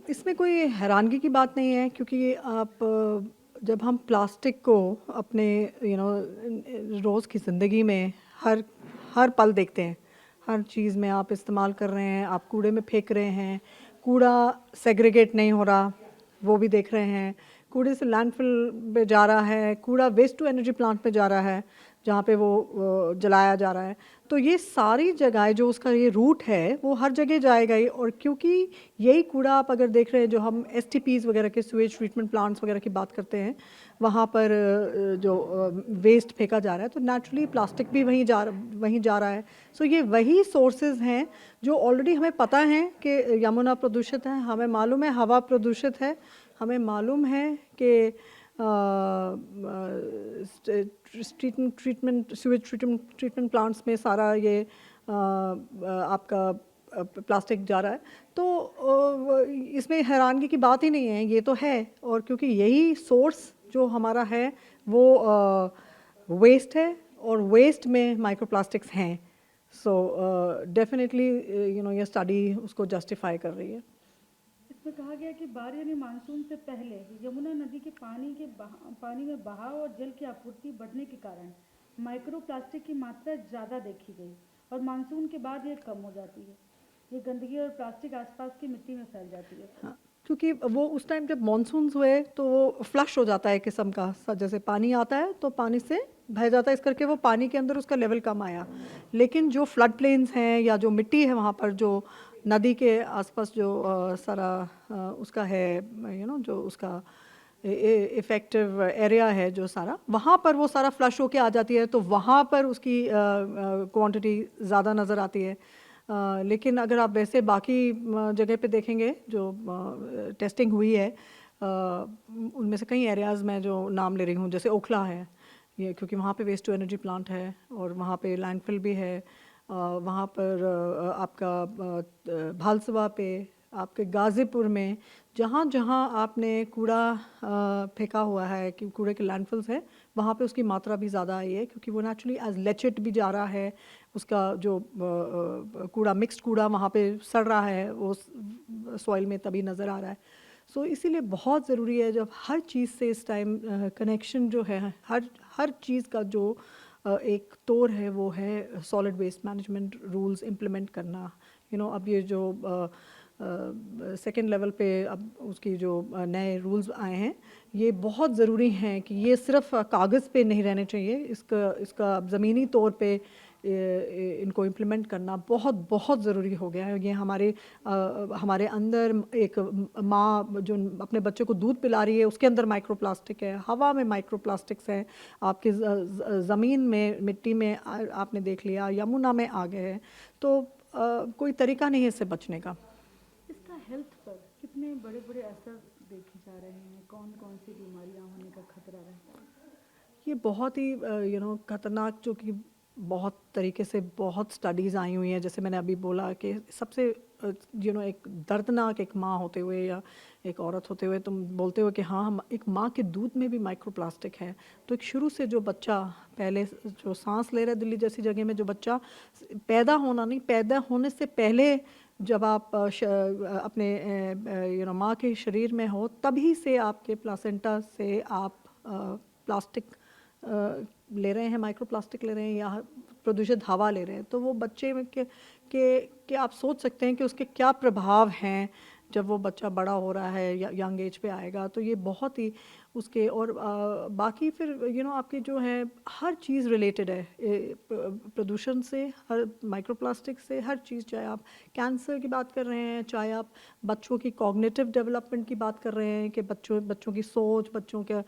इसमें कोई हैरानगी की बात नहीं है क्योंकि आप जब हम प्लास्टिक को अपने रोज़ की ज़िंदगी में हर हर पल देखते हैं, हर चीज़ में आप इस्तेमाल कर रहे हैं, आप कूड़े में फेंक रहे हैं, कूड़ा सेग्रीगेट नहीं हो रहा, वो भी देख रहे हैं, कूड़े से लैंडफिल पे जा रहा है, कूड़ा वेस्ट टू एनर्जी प्लांट पे जा रहा है, जहाँ पे वो जलाया जा रहा है। तो ये सारी जगह जो उसका ये रूट है वो हर जगह जाएगा ही। और क्योंकि यही कूड़ा आप अगर देख रहे हैं, जो हम एसटीपीज़ वगैरह के सुएज ट्रीटमेंट प्लांट्स वगैरह की बात करते हैं, वहाँ पर जो वेस्ट फेंका जा रहा है, तो नेचुरली प्लास्टिक भी वहीं जा रहा है। सो ये वही सोर्सेज हैं जो ऑलरेडी हमें पता है कि यमुना प्रदूषित है, हमें मालूम है हवा प्रदूषित है, हमें मालूम है कि सीवेज ट्रीटमेंट प्लांट्स में सारा ये आपका प्लास्टिक जा रहा है। तो इसमें हैरानगी की बात ही नहीं है, ये तो है। और क्योंकि यही सोर्स जो हमारा है वो वेस्ट है, और वेस्ट में माइक्रोप्लास्टिक्स हैं। सो डेफिनेटली ये स्टडी उसको जस्टिफाई कर रही है। इसमें कहा गया कि बाढ़ यानी मानसून से पहले यमुना नदी के पानी में बहाव और जल की आपूर्ति बढ़ने के कारण माइक्रोप्लास्टिक की मात्रा ज़्यादा देखी गई और मानसून के बाद ये कम हो जाती है। ये गंदगी और प्लास्टिक आसपास की मिट्टी में फैल जाती है। हाँ, क्योंकि वो उस टाइम जब मानसून्स हुए तो वो फ्लश हो जाता है किस्म का, जैसे पानी आता है तो पानी से बह जाता है, इस करके वो पानी के अंदर उसका लेवल कम आया। लेकिन जो फ्लड प्लेन्स हैं या जो मिट्टी है वहाँ पर, जो नदी के आसपास जो सारा उसका है, जो उसका इफ़ेक्टिव एरिया है जो सारा, वहाँ पर वो सारा फ्लश होके आ जाती है, तो वहाँ पर उसकी क्वांटिटी ज़्यादा नज़र आती है। लेकिन अगर आप वैसे बाकी जगह पे देखेंगे जो टेस्टिंग हुई है, उनमें से कई एरियाज़ में जो नाम ले रही हूँ, जैसे ओखला है ये, क्योंकि वहाँ पे वेस्ट टू एनर्जी प्लांट है और वहाँ पे लैंडफिल भी है। वहाँ पर आपका भालसवा पे, आपके गाज़ीपुर में, जहाँ जहाँ आपने कूड़ा फेंका हुआ है कि कूड़े के लैंडफिल्स है, वहाँ पे उसकी मात्रा भी ज़्यादा आई है, क्योंकि वो नेचुरली एज लेचिट भी जा रहा है। उसका जो कूड़ा, मिक्स्ड कूड़ा वहाँ पे सड़ रहा है, वो सॉइल में तभी नज़र आ रहा है। सो इसीलिए बहुत ज़रूरी है, जब हर चीज़ से इस टाइम कनेक्शन जो है, हर हर चीज़ का जो एक तौर है वो है solid waste management rules implement करना। अब ये जो सेकेंड लेवल पे अब उसकी जो नए रूल्स आए हैं, ये बहुत ज़रूरी हैं कि ये सिर्फ कागज़ पे नहीं रहने चाहिए, इसका ज़मीनी तौर पे इनको इम्प्लीमेंट करना बहुत बहुत ज़रूरी हो गया है। ये हमारे अंदर एक माँ जो अपने बच्चे को दूध पिला रही है, उसके अंदर माइक्रोप्लास्टिक है, हवा में माइक्रोप्लास्टिक्स हैं, आपकी ज़मीन में, मिट्टी में आपने देख लिया, यमुना में आ गए हैं। तो कोई तरीका नहीं है इससे बचने का। इसका हेल्थ पर कितने बड़े बड़े असर देखे जा रहे हैं? कौन कौन सी बीमारियां होने का खतरा रहता है? ये बहुत ही खतरनाक, जो कि बहुत तरीके से बहुत स्टडीज़ आई हुई हैं। जैसे मैंने अभी बोला कि सबसे एक दर्दनाक, एक माँ होते हुए या एक औरत होते हुए तुम बोलते हो कि हाँ, हम एक माँ के दूध में भी माइक्रोप्लास्टिक है। तो एक शुरू से जो बच्चा पहले जो सांस ले रहा है, दिल्ली जैसी जगह में जो बच्चा पैदा होना नहीं, पैदा होने से पहले जब आप अपने माँ के शरीर में हो, तभी से आपके प्लासेंटा से आप प्लास्टिक ले रहे हैं, माइक्रोप्लास्टिक ले रहे हैं, या प्रदूषित हवा ले रहे हैं। तो वो बच्चे में के आप सोच सकते हैं कि उसके क्या प्रभाव हैं जब वो बच्चा बड़ा हो रहा है या यंग एज पे आएगा। तो ये बहुत ही उसके, और बाकी फिर आपकी जो है हर चीज़ रिलेटेड है प्रदूषण से, हर माइक्रोप्लास्टिक से, हर चीज़, चाहे आप कैंसर की बात कर रहे हैं, चाहे आप बच्चों की कॉग्निटिव डेवलपमेंट की बात कर रहे हैं कि बच्चों की सोच, बच्चों के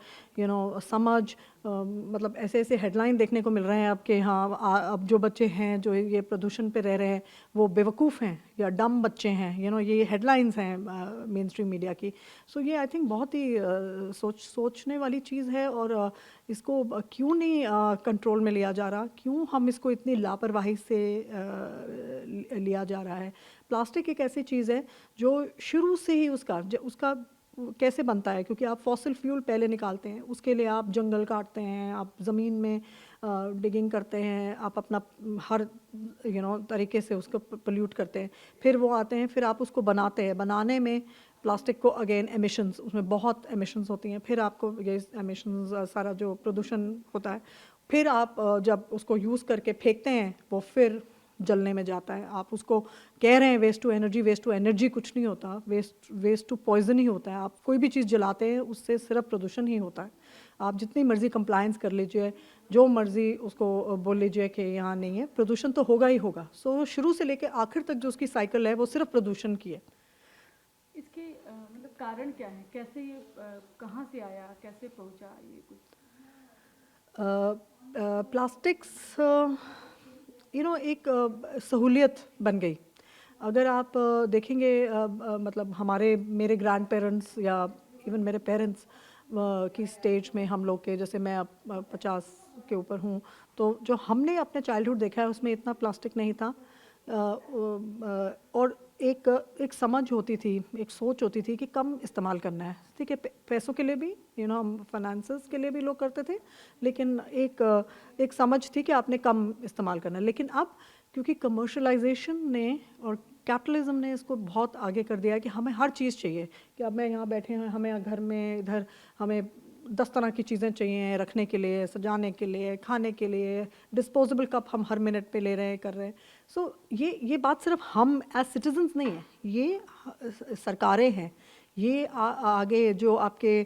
समझ, मतलब ऐसे ऐसे हेडलाइन देखने को मिल रहे हैं अब कि हाँ, अब जो बच्चे हैं जो ये प्रदूषण पे रह रहे हैं वो बेवकूफ़ हैं या डम बच्चे हैं, ये हेडलाइंस हैं मेन स्ट्रीम मीडिया की। सो ये आई थिंक बहुत ही सोचने वाली चीज़ है। और इसको क्यों नहीं कंट्रोल में लिया जा रहा, क्यों हम इसको इतनी लापरवाही से लिया जा रहा है। प्लास्टिक एक ऐसी चीज़ है जो शुरू से ही उसका कैसे बनता है, क्योंकि आप फॉसिल फ्यूल पहले निकालते हैं, उसके लिए आप जंगल काटते हैं, आप ज़मीन में डिगिंग करते हैं, आप अपना हर तरीके से उसको पोल्यूट करते हैं, फिर वो आते हैं, फिर आप उसको बनाते हैं, बनाने में प्लास्टिक को अगेन एमिशंस, उसमें बहुत एमिशंस होती हैं, फिर आपको ये एमिशंस सारा जो प्रदूषण होता है, फिर आप जब उसको यूज़ करके फेंकते हैं वो फिर जलने में जाता है। आप उसको कह रहे हैं वेस्ट टू एनर्जी कुछ नहीं होता, वेस्ट टू पॉइजन ही होता है। आप कोई भी चीज़ जलाते हैं उससे सिर्फ प्रदूषण ही होता है। आप जितनी मर्ज़ी कंप्लायंस कर लीजिए, जो मर्ज़ी उसको बोल लीजिए कि यहाँ नहीं है, प्रदूषण तो होगा ही होगा। सो शुरू से लेकर आखिर तक जो उसकी साइकिल है वो सिर्फ प्रदूषण की है। इसके मतलब कारण क्या है, कैसे ये कहाँ से आया, कैसे पहुंचा ये कुछ? प्लास्टिक्स एक सहूलियत बन गई। अगर आप देखेंगे मतलब मेरे ग्रैंड पेरेंट्स या इवन मेरे पेरेंट्स की स्टेज में हम लोग के, जैसे मैं अब 50 के ऊपर हूँ, तो जो हमने अपने चाइल्डहुड देखा है उसमें इतना प्लास्टिक नहीं था। और एक समझ होती थी, एक सोच होती थी कि कम इस्तेमाल करना है। ठीक है, पैसों के लिए भी हम फाइनेंसेस के लिए भी लोग करते थे, लेकिन एक समझ थी कि आपने कम इस्तेमाल करना है। लेकिन अब क्योंकि कमर्शलाइजेशन ने और कैपिटलिज्म ने इसको बहुत आगे कर दिया है कि हमें हर चीज़ चाहिए, कि अब मैं यहाँ बैठे हैं, हमें घर में इधर हमें 10 तरह की चीज़ें चाहिए रखने के लिए, सजाने के लिए, खाने के लिए, डिस्पोजेबल कप हम हर मिनट पे ले रहे हैं, कर रहे हैं। सो ये बात सिर्फ हम एज सिटीजन्स नहीं है, ये सरकारें हैं, ये आगे जो आपके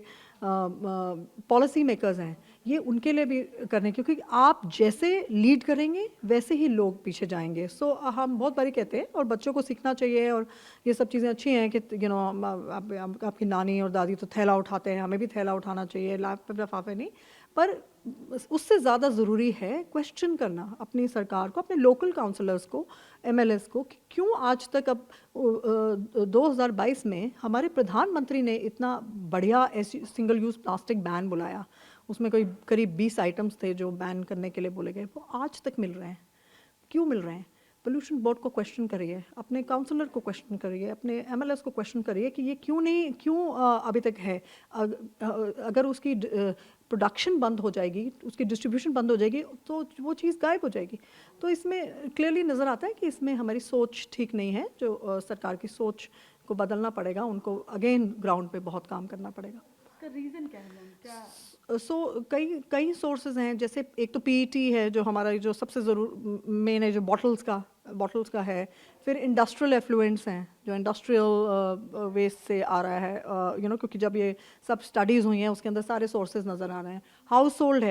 पॉलिसी मेकर्स हैं, ये उनके लिए भी करने, क्योंकि आप जैसे लीड करेंगे वैसे ही लोग पीछे जाएंगे। सो हम बहुत बारी कहते हैं और बच्चों को सीखना चाहिए, और ये सब चीज़ें अच्छी हैं कि आपकी नानी और दादी तो थैला उठाते हैं, हमें भी थैला उठाना चाहिए, लिफाफे नहीं। पर उससे ज़्यादा ज़रूरी है क्वेश्चन करना अपनी सरकार को, अपने लोकल काउंसलर्स को, एमएलएस को, कि क्यों आज तक अब 2022 में हमारे प्रधानमंत्री ने इतना बढ़िया ऐसी सिंगल यूज़ प्लास्टिक बैन बुलाया, उसमें कोई करीब 20 आइटम्स थे जो बैन करने के लिए बोले गए, वो आज तक मिल रहे हैं। क्यों मिल रहे हैं? पोल्यूशन बोर्ड को क्वेश्चन करिए, अपने काउंसलर को क्वेश्चन करिए, अपने एमएलएस को क्वेश्चन करिए कि ये क्यों अभी तक है। अगर उसकी प्रोडक्शन बंद हो जाएगी, उसकी डिस्ट्रीब्यूशन बंद हो जाएगी, तो वो चीज़ गायब हो जाएगी। तो इसमें क्लियरली नज़र आता है कि इसमें हमारी सोच ठीक नहीं है। जो सरकार की सोच को बदलना पड़ेगा, उनको अगेन ग्राउंड पे बहुत काम करना पड़ेगा। इसका रीज़न क्या है मैम, क्या? कई सोर्सेज हैं, जैसे एक तो पीईटी है जो हमारा जो सबसे मेन है, जो बॉटल्स का है। फिर इंडस्ट्रियल एफ्लुएंट्स हैं, जो इंडस्ट्रियल वेस्ट से आ रहा है, क्योंकि जब ये सब स्टडीज़ हुई हैं उसके अंदर सारे सोर्सेज नज़र आ रहे हैं। हाउस होल्ड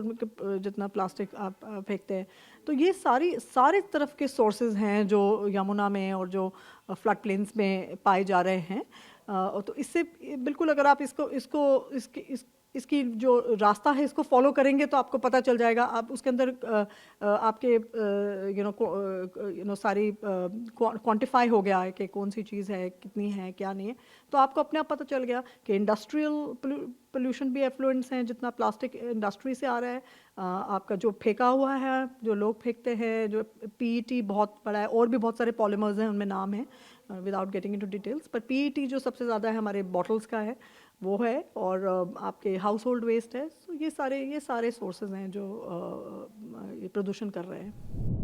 में जितना प्लास्टिक आप फेंकते हैं, तो ये सारे तरफ के सोर्सेज हैं जो यमुना में और जो फ्लड प्लेन्स में पाए जा रहे हैं। तो इससे बिल्कुल, अगर आप इसकी जो रास्ता है इसको फॉलो करेंगे तो आपको पता चल जाएगा। आप उसके अंदर आपके सारी क्वांटिफाई हो गया है कि कौन सी चीज़ है, कितनी है, क्या नहीं है। तो आपको अपने आप पता चल गया कि इंडस्ट्रियल पोल्यूशन भी एफ्लुएंट्स हैं, जितना प्लास्टिक इंडस्ट्री से आ रहा है। आपका जो फेंका हुआ है, जो लोग फेंकते हैं, जो पीईटी बहुत बड़ा है, और भी बहुत सारे पॉलीमर्स हैं, उनमें नाम है विदाउट गेटिंग इनटू डिटेल्स, पर पीईटी जो सबसे ज़्यादा है हमारे बॉटल्स का है वो है, और आपके हाउस होल्ड वेस्ट है। सो ये सारे सोर्सेज हैं जो ये प्रदूषण कर रहे हैं।